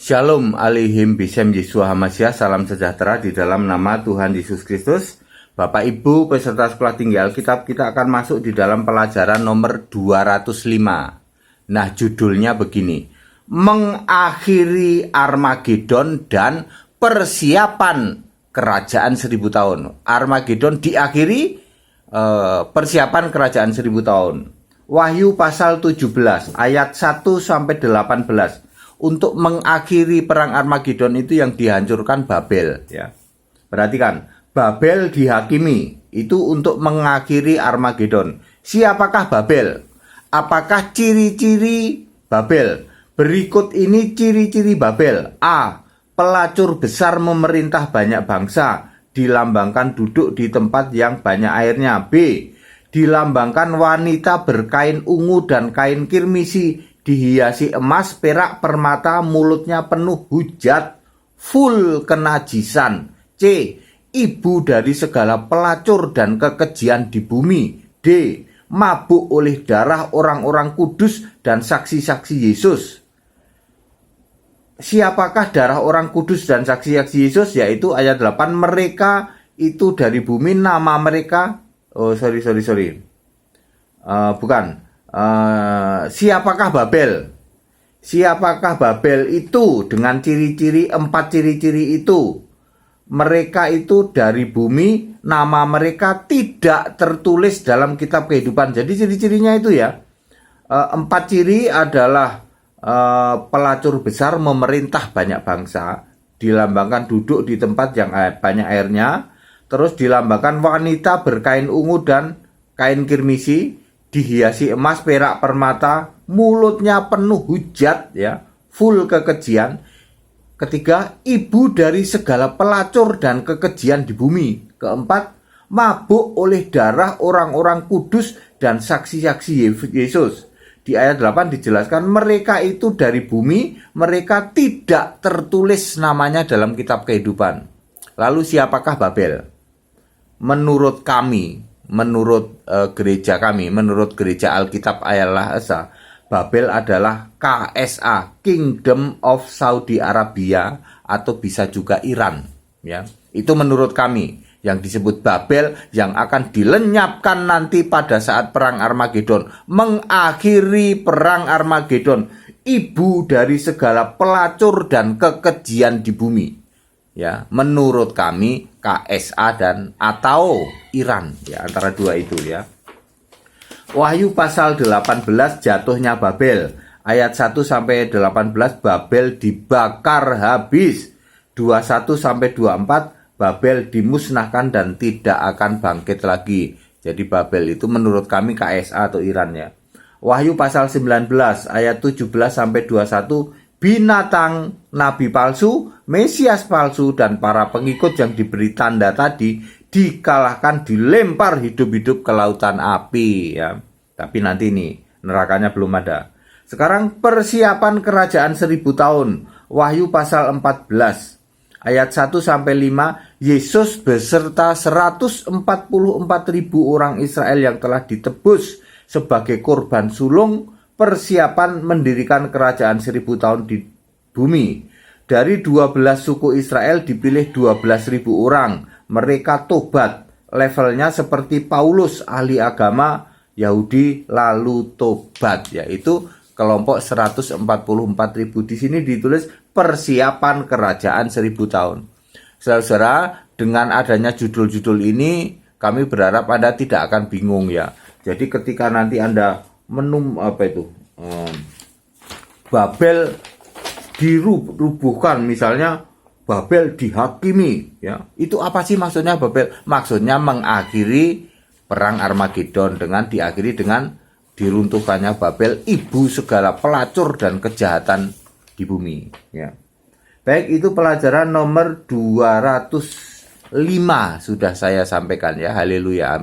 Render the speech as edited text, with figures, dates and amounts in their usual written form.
Shalom alaihim bisem Yeshua Hamashiach, salam sejahtera di dalam nama Tuhan Yesus Kristus. Bapak Ibu peserta sekolah tinggi Alkitab, kita akan masuk di dalam pelajaran nomor 205. Nah, judulnya begini: mengakhiri Armagedon dan persiapan kerajaan 1000 tahun. Armagedon diakhiri, persiapan kerajaan 1000 tahun. Wahyu pasal 17 ayat 1 sampai 18. Untuk mengakhiri perang Armagedon itu yang dihancurkan Babel, ya. Perhatikan, Babel dihakimi itu untuk mengakhiri Armagedon. Siapakah Babel? Apakah ciri-ciri Babel? Berikut ini ciri-ciri Babel. A. Pelacur besar memerintah banyak bangsa, dilambangkan duduk di tempat yang banyak airnya. B. Dilambangkan wanita berkain ungu dan kain kirmisi, dihiasi emas, perak, permata, mulutnya penuh hujat, full kenajisan. C. Ibu dari segala pelacur dan kekejian di bumi. D. Mabuk oleh darah orang-orang kudus dan saksi-saksi Yesus. Siapakah darah orang kudus dan saksi-saksi Yesus? Yaitu ayat 8, mereka itu dari bumi, nama mereka, siapakah Babel? Siapakah Babel itu dengan ciri-ciri, 4 ciri-ciri itu? Mereka itu dari bumi, nama mereka tidak tertulis dalam kitab kehidupan. Jadi ciri-cirinya itu ya, 4 ciri adalah pelacur besar memerintah banyak bangsa, dilambangkan duduk di tempat yang banyak airnya, terus dilambangkan wanita berkain ungu dan kain kirmisi, dihiasi emas, perak, permata, mulutnya penuh hujat, ya, full kekejian. Ketiga, ibu dari segala pelacur dan kekejian di bumi. Keempat, mabuk oleh darah orang-orang kudus dan saksi-saksi Yesus. Di ayat 8 dijelaskan mereka itu dari bumi, mereka tidak tertulis namanya dalam kitab kehidupan. Lalu siapakah Babel? Menurut kami, menurut gereja kami, menurut gereja Alkitab Allah Esa, Babel adalah KSA, Kingdom of Saudi Arabia, atau bisa juga Iran, ya. Itu menurut kami yang disebut Babel, yang akan dilenyapkan nanti pada saat perang Armagedon, mengakhiri perang Armagedon, ibu dari segala pelacur dan kekejian di bumi. Ya, menurut kami KSA dan atau Iran, ya, antara dua itu, ya. Wahyu pasal 18, jatuhnya Babel, ayat 1 sampai 18, Babel dibakar habis. 21 sampai 24, Babel dimusnahkan dan tidak akan bangkit lagi. Jadi Babel itu menurut kami KSA atau Iran, ya. Wahyu pasal 19 ayat 17 sampai 21, binatang, nabi palsu, Mesias palsu, dan para pengikut yang diberi tanda tadi dikalahkan, dilempar hidup-hidup ke lautan api, ya. Tapi nanti nih, nerakanya belum ada. Sekarang persiapan kerajaan 1000 tahun. Wahyu pasal 14 ayat 1 sampai 5, Yesus beserta 144.000 orang Israel yang telah ditebus sebagai korban sulung, persiapan mendirikan kerajaan 1000 tahun di bumi. Dari 12 suku Israel dipilih 12.000 orang. Mereka tobat. Levelnya seperti Paulus, ahli agama Yahudi, lalu tobat, yaitu kelompok 144.000. Di sini ditulis persiapan kerajaan 1000 tahun. Saudara-saudara, dengan adanya judul-judul ini, kami berharap Anda tidak akan bingung, ya. Jadi ketika nanti Anda Babel dirubuhkan, misalnya Babel dihakimi, ya. Itu apa sih maksudnya Babel? Maksudnya mengakhiri perang Armagedon dengan diakhiri dengan diruntuhkannya Babel, ibu segala pelacur dan kejahatan di bumi, ya. Baik, itu pelajaran nomor 205 sudah saya sampaikan, ya. Haleluya, amin.